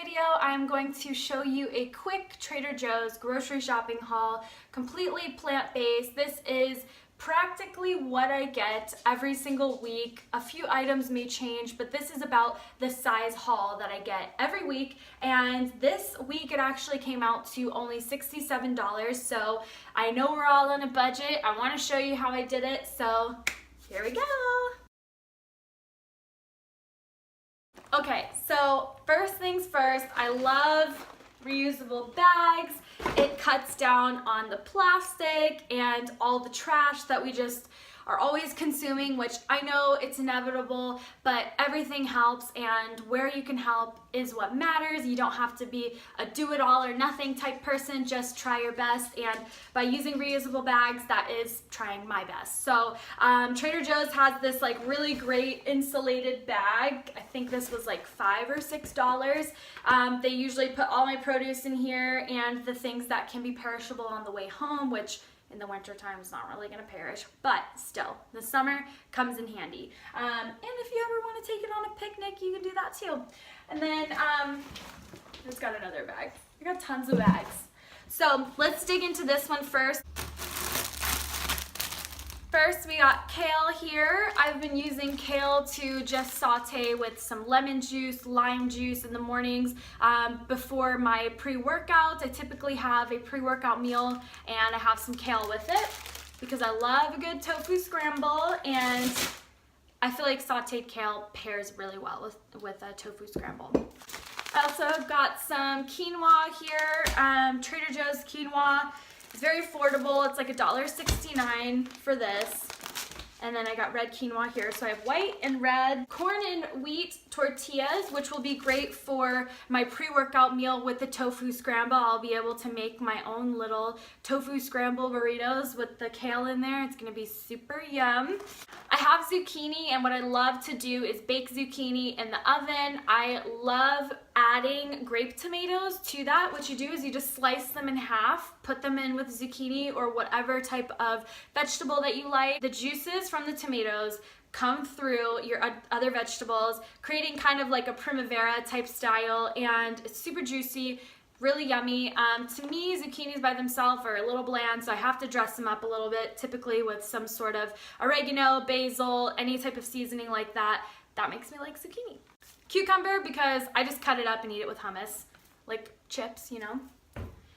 video, I'm going to show you a quick Trader Joe's grocery shopping haul, completely plant-based. This is practically what I get every single week. A few items may change, but this is about the size haul that I get every week. And this week it actually came out to only $67. So I know we're all on a budget. I want to show you how I did it. So here we go. Okay, so first things first, I love reusable bags. It cuts down on the plastic and all the trash that we just are always consuming, which I know it's inevitable, but everything helps, and where you can help is what matters. You don't have to be a do-it-all or nothing type person, just try your best, and by using reusable bags, that is trying my best. So Trader Joe's has this like really great insulated bag. I think this was like $5 or $6. They usually put all my produce in here and the things that can be perishable on the way home, which in the winter time is not really going to perish, but still, the summer comes in handy. And if you ever want to take it on a picnic, you can do that too. And then it's got another bag. I got tons of bags. So let's dig into this one first. First, we got kale here. I've been using kale to just saute with some lemon juice, lime juice in the mornings before my pre-workout. I typically have a pre-workout meal and I have some kale with it because I love a good tofu scramble, and I feel like sauteed kale pairs really well with a tofu scramble. I also got some quinoa here, Trader Joe's quinoa. It's very affordable. It's like $1.69 for this. And then I got red quinoa here. So I have white and red corn and wheat tortillas, which will be great for my pre-workout meal with the tofu scramble. I'll be able to make my own little tofu scramble burritos with the kale in there. It's gonna be super yum. I have zucchini, and what I love to do is bake zucchini in the oven. I love adding grape tomatoes to that. What you do is you just slice them in half, put them in with zucchini or whatever type of vegetable that you like. The juices from the tomatoes come through your other vegetables, creating kind of like a primavera type style, and it's super juicy, really yummy. To me, zucchinis by themselves are a little bland, so I have to dress them up a little bit, typically with some sort of oregano, basil, any type of seasoning like that. That makes me like zucchini. Cucumber, because I just cut it up and eat it with hummus, like chips, you know?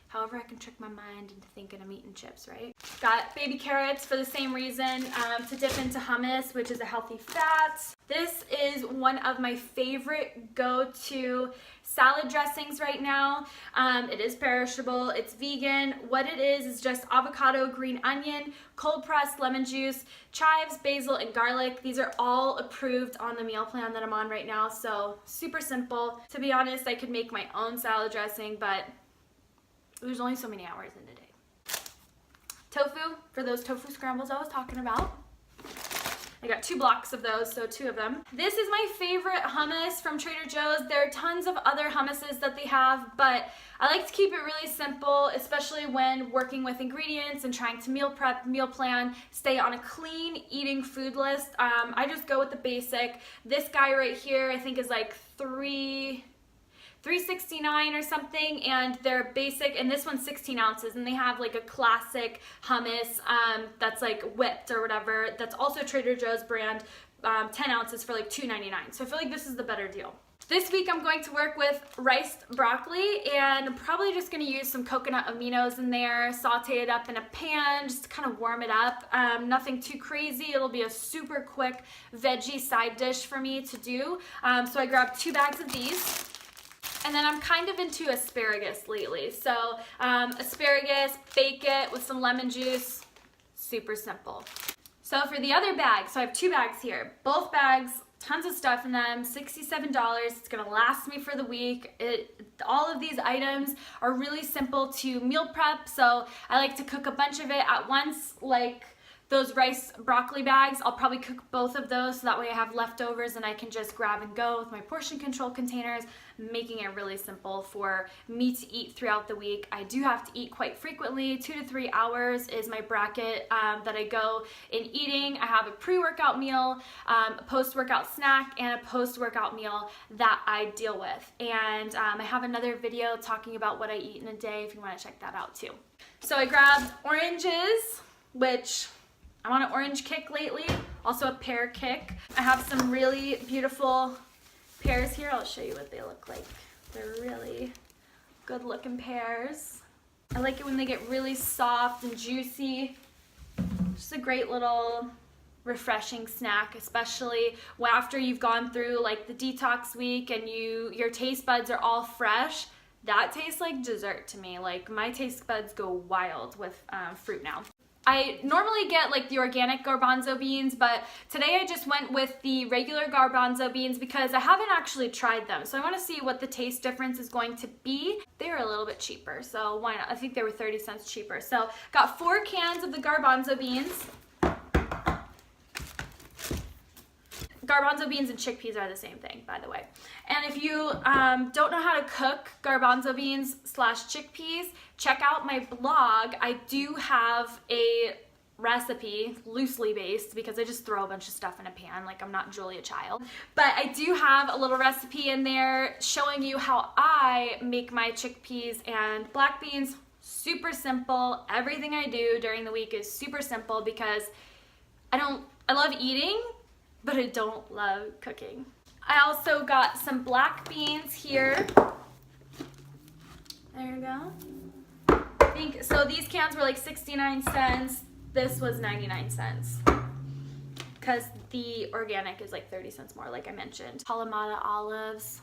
However, I can trick my mind into thinking I'm eating chips, right? Got baby carrots for the same reason, to dip into hummus, which is a healthy fat. This is one of my favorite go-to salad dressings right now. It is perishable, it's vegan. What it is just avocado, green onion, cold pressed lemon juice, chives, basil, and garlic. These are all approved on the meal plan that I'm on right now, so super simple. To be honest, I could make my own salad dressing, but there's only so many hours in a day. Tofu, for those tofu scrambles I was talking about. I got 2 blocks of those, so 2 of them. This is my favorite hummus from Trader Joe's. There are tons of other hummuses that they have, but I like to keep it really simple, especially when working with ingredients and trying to meal prep, meal plan, stay on a clean eating food list. I just go with the basic. This guy right here I think is like $3.69 or something, and they're basic, and this one's 16 ounces, and they have like a classic hummus that's like whipped or whatever, that's also Trader Joe's brand, 10 ounces for like $2.99. So I feel like this is the better deal. This week I'm going to work with riced broccoli, and I'm probably just going to use some coconut aminos in there, saute it up in a pan, just to kind of warm it up. Nothing too crazy. It'll be a super quick veggie side dish for me to do. So I grabbed 2 bags of these. And then I'm kind of into asparagus lately. So asparagus, bake it with some lemon juice, super simple. So for the other bag, so I have 2 bags here. Both bags, tons of stuff in them, $67. It's gonna last me for the week. All of these items are really simple to meal prep, so I like to cook a bunch of it at once, like those rice broccoli bags, I'll probably cook both of those so that way I have leftovers and I can just grab and go with my portion control containers, making it really simple for me to eat throughout the week. I do have to eat quite frequently. 2 to 3 hours is my bracket that I go in eating. I have a pre-workout meal, a post-workout snack, and a post-workout meal that I deal with. And I have another video talking about what I eat in a day if you want to check that out too. So I grabbed oranges, which I'm on an orange kick lately, also a pear kick. I have some really beautiful pears here. I'll show you what they look like. They're really good looking pears. I like it when they get really soft and juicy. Just a great little refreshing snack, especially after you've gone through like the detox week and your taste buds are all fresh. That tastes like dessert to me. Like my taste buds go wild with fruit now. I normally get like the organic garbanzo beans, but today I just went with the regular garbanzo beans because I haven't actually tried them. So I want to see what the taste difference is going to be. They were a little bit cheaper, so why not? I think they were 30 cents cheaper. So got 4 cans of the garbanzo beans. Garbanzo beans and chickpeas are the same thing, by the way. And if you don't know how to cook garbanzo beans / chickpeas, check out my blog. I do have a recipe, loosely based, because I just throw a bunch of stuff in a pan, like I'm not Julia Child. But I do have a little recipe in there showing you how I make my chickpeas and black beans. Super simple. Everything I do during the week is super simple because I love eating, but I don't love cooking. I also got some black beans here. There you go. So these cans were like 69 cents. This was 99 cents. Because the organic is like 30 cents more, like I mentioned. Kalamata olives.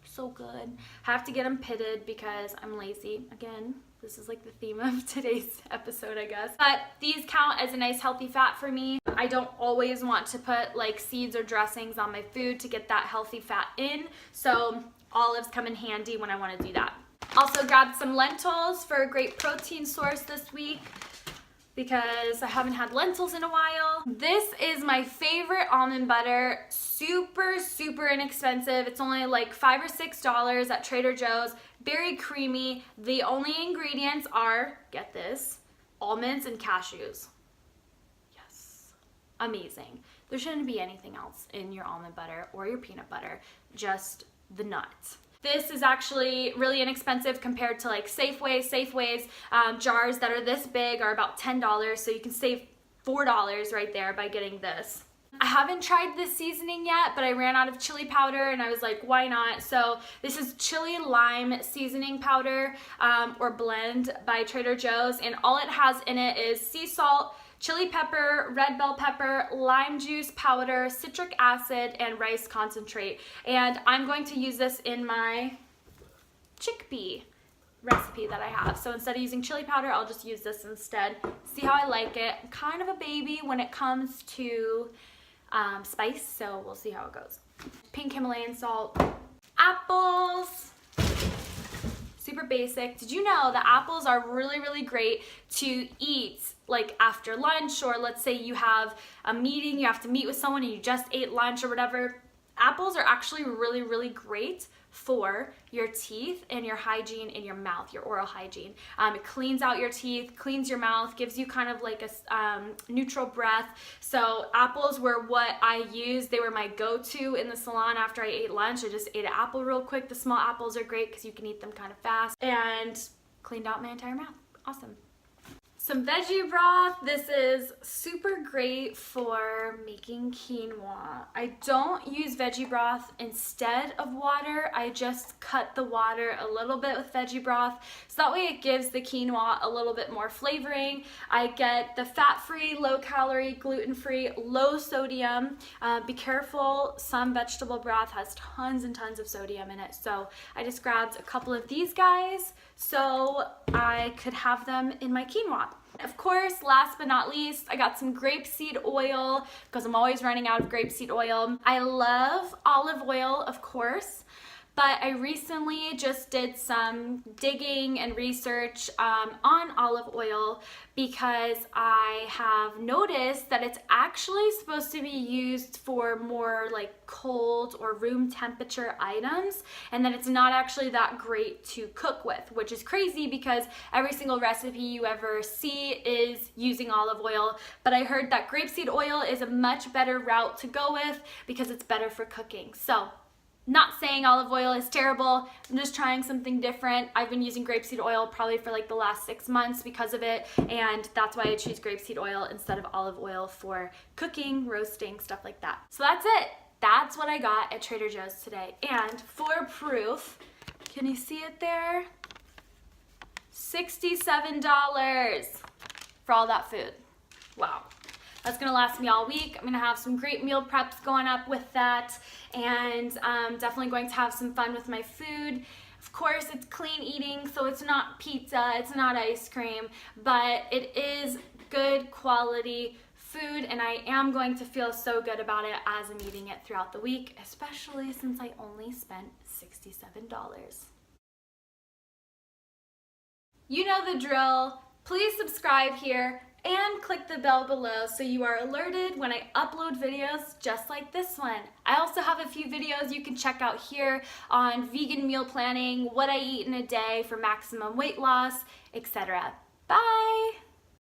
So good. Have to get them pitted because I'm lazy. Again, this is like the theme of today's episode, I guess. But these count as a nice healthy fat for me. I don't always want to put like seeds or dressings on my food to get that healthy fat in. So olives come in handy when I want to do that. Also grabbed some lentils for a great protein source this week because I haven't had lentils in a while. This is my favorite almond butter. Super, super inexpensive. It's only like $5 or $6 at Trader Joe's. Very creamy. The only ingredients are, get this, almonds and cashews. Yes, amazing. There shouldn't be anything else in your almond butter or your peanut butter, just the nuts. This is actually really inexpensive compared to like Safeway's jars that are this big are about $10, so you can save $4 right there by getting this. I haven't tried this seasoning yet, but I ran out of chili powder and I was like, why not? So this is chili lime seasoning powder or blend by Trader Joe's, and all it has in it is sea salt, chili pepper, red bell pepper, lime juice powder, citric acid, and rice concentrate. And I'm going to use this in my chickpea recipe that I have. So instead of using chili powder, I'll just use this instead. See how I like it. I'm kind of a baby when it comes to spice, so we'll see how it goes. Pink Himalayan salt, apples. Super basic. Did you know that apples are really, really great to eat like after lunch, or let's say you have a meeting, you have to meet with someone and you just ate lunch or whatever. Apples are actually really, really great for your teeth and your hygiene in your mouth, your oral hygiene. It cleans out your teeth, cleans your mouth, gives you kind of like a neutral breath. So apples were what I used. They were my go-to in the salon after I ate lunch. I just ate an apple real quick. The small apples are great because you can eat them kind of fast, and cleaned out my entire mouth. Awesome. Some veggie broth. This is super great for making quinoa. I don't use veggie broth instead of water. I just cut the water a little bit with veggie broth, so that way it gives the quinoa a little bit more flavoring. I get the fat-free, low-calorie, gluten-free, low-sodium. Be careful, some vegetable broth has tons and tons of sodium in it, so I just grabbed a couple of these guys so I could have them in my quinoa. Of course, last but not least, I got some grapeseed oil because I'm always running out of grapeseed oil. I love olive oil, of course, but I recently just did some digging and research on olive oil because I have noticed that it's actually supposed to be used for more like cold or room temperature items, and that it's not actually that great to cook with, which is crazy because every single recipe you ever see is using olive oil. But I heard that grapeseed oil is a much better route to go with because it's better for cooking. So, not saying olive oil is terrible, I'm just trying something different. I've been using grapeseed oil probably for like the last 6 months because of it, and that's why I choose grapeseed oil instead of olive oil for cooking, roasting, stuff like that. So that's it. That's what I got at Trader Joe's today. And for proof, can you see it there? $67 for all that food. Wow. That's gonna last me all week. I'm gonna have some great meal preps going up with that, and definitely going to have some fun with my food. Of course, it's clean eating, so it's not pizza, it's not ice cream, but it is good quality food, and I am going to feel so good about it as I'm eating it throughout the week, especially since I only spent $67. You know the drill. Please subscribe here and click the bell below so you are alerted when I upload videos just like this one. I also have a few videos you can check out here on vegan meal planning, what I eat in a day for maximum weight loss, etc. Bye!